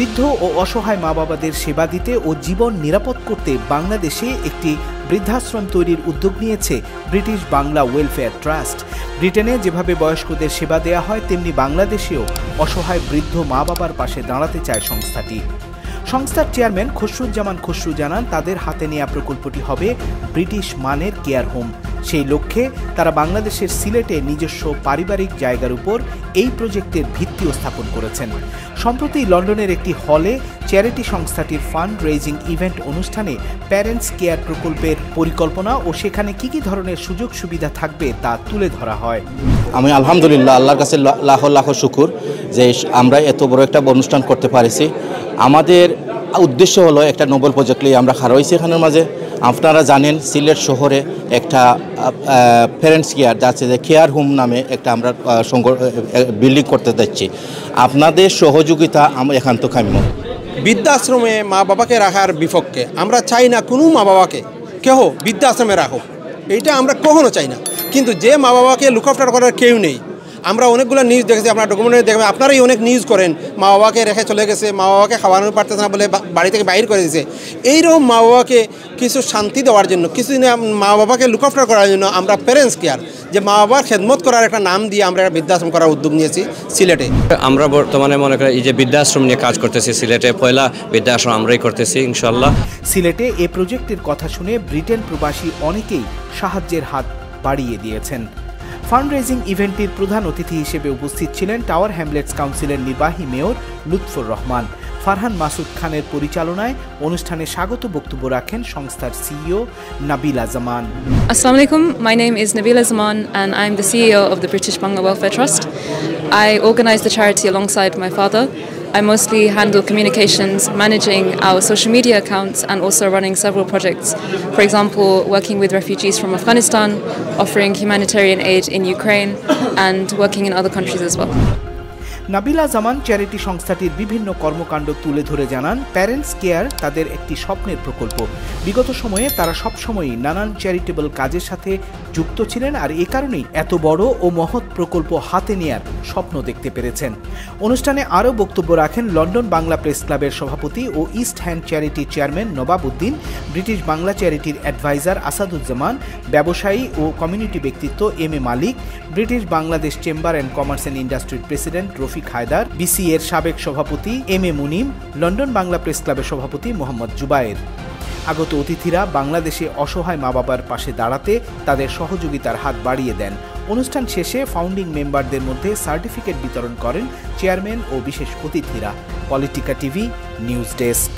বৃদ্ধ ও অসহায় মা বাবাদের সেবা দিতে ও জীবন নিরাপদ করতে বাংলাদেশে একটি বৃদ্ধাশ্রম তৈরির উদ্যোগ নিয়েছে ব্রিটিশ বাংলা ওয়েলফেয়ার ট্রাস্ট। ব্রিটেনে যেভাবে বয়স্কদের সেবা দেয়া হয় তেমনি বাংলাদেশেও অসহায় বৃদ্ধ মা বাবার পাশে দাঁড়াতে চায় সংস্থাটি। সংস্থার চেয়ারম্যান খসরুজ্জামান খসরু জানান, তাদের হাতে নেওয়া প্রকল্পটি হবে ব্রিটিশ মানের কেয়ার হোম। সেই লক্ষ্যে তারা বাংলাদেশের সিলেটে নিজস্ব পারিবারিক জায়গার উপর এই প্রজেক্টের ভিত্তিও স্থাপন করেছেন। সম্প্রতি লন্ডনের একটি হলে চ্যারিটি সংস্থাটির ফান্ড রেইজিং ইভেন্ট অনুষ্ঠানে প্যারেন্টস কেয়ার প্রকল্পের পরিকল্পনা ও সেখানে কি কি ধরনের সুযোগ সুবিধা থাকবে তা তুলে ধরা হয়। আমি আলহামদুলিল্লাহ আল্লাহর কাছে লাখ লাখ শুকুর যে আমরা এত বড় একটা অনুষ্ঠান করতে পারিছি। আমাদের উদ্দেশ্য হলো একটা নোবেল প্রজেক্ট নিয়ে আমরা খাড়া হয়েছি এখানের মাঝে। আপনারা জানেন সিলেট শহরে একটা প্যারেন্টস কেয়ার যাচ্ছে যে কেয়ার হোম নামে একটা আমরা বিল্ডিং করতে যাচ্ছি। আপনাদের সহযোগিতা একান্ত কাম্য। বৃদ্ধাশ্রমে মা বাবাকে রাখার বিপক্ষে আমরা চাই না কোনো মা বাবাকে কেহ বৃদ্ধাশ্রমে রাখো, এইটা আমরা কখনো চাই না। কিন্তু যে মা বাবাকে লুক আফটার করার কেউ নেই, আমরা অনেকগুলো নিউজ দেখেছি, আপনার ডকুমেন্টারি দেখবেন, আপনারাই অনেক নিউজ করেন, মা বাবাকে রেখে চলে গেছে, মা বাবাকে খাওয়ানো পারতেছে না বলে বাড়ি থেকে বাইর করে দিয়েছে। এইরকম মা বাবাকে কিছু শান্তি দেওয়ার জন্য, কিছুদিনে মা বাবাকে লুক আফটার করার জন্য আমরা প্যারেন্টস কেয়ার, যে মা বাবার খেদমত করার একটা নাম দিয়ে আমরা একটা বৃদ্ধাশ্রম করার উদ্যোগ নিয়েছি সিলেটে। আমরা বর্তমানে মনে করি এই যে বৃদ্ধাশ্রম নিয়ে কাজ করতেছি সিলেটে, পয়লা বৃদ্ধাশ্রম আমরাই করতেছি ইনশাল্লাহ। সিলেটে এ প্রজেক্টের কথা শুনে ব্রিটেন প্রবাসী অনেকেই সাহায্যের হাত বাড়িয়ে দিয়েছেন। ফান্ড রেজিং ইভেন্টটির প্রধান অতিথি হিসেবে উপস্থিত ছিলেন টাওয়ার হ্যামলেটস কাউন্সিলের নির্বাহী মেয়র লুৎফর রহমান। ফারহান মাসুদ খানের পরিচালনায় অনুষ্ঠানে স্বাগত বক্তব্য রাখেন সংস্থার CEO Nabila Zaman. Assalamu alaikum, my name is Nabila Zaman and I'm the CEO of the British Bangla Welfare Trust. I organise the charity alongside my father. I mostly handle communications, managing our social media accounts and also running several projects. For example, working with refugees from Afghanistan, offering humanitarian aid in Ukraine and working in other countries as well. Nabila Zaman charity সংস্থাটির বিভিন্ন কর্মকাণ্ড তুলে ধরে জানান, parents care তাদের একটি স্বপ্নের প্রকল্প। বিগত সময়ে তারা সবসময়ই নানান চ্যারিটেবল কাজের সাথে যুক্ত ছিলেন আর এ কারণেই এত বড় ও মহৎ প্রকল্প হাতে নেয়ার স্বপ্ন দেখতে পেরেছেন। অনুষ্ঠানে আরও বক্তব্য রাখেন লন্ডন বাংলা প্রেস ক্লাবের সভাপতি ও ইস্ট হ্যান্ড চ্যারিটির চেয়ারম্যান নবাব উদ্দিন, ব্রিটিশ বাংলা চ্যারিটির অ্যাডভাইজার আসাদুজ্জামান, ব্যবসায়ী ও কমিউনিটি ব্যক্তিত্ব M A Malik, British Bangladesh chamber and commerce and ইন্ডাস্ট্রির প্রেসিডেন্ট রফিক হায়দার, বিসি এর সাবেক সভাপতি M A Munim, London Bangla press ক্লাবের সভাপতি মোহাম্মদ জুবায়ের। আগত অতিথিরা বাংলাদেশে অসহায় মা বাবার পাশে দাঁড়াতে তাদের সহযোগিতার হাত বাড়িয়ে দেন। অনুষ্ঠান শেষে ফাউন্ডিং মেম্বারদের মধ্যে সার্টিফিকেট বিতরণ করেন চেয়ারম্যান ও বিশেষ অতিথিরা। Politika TV news desk.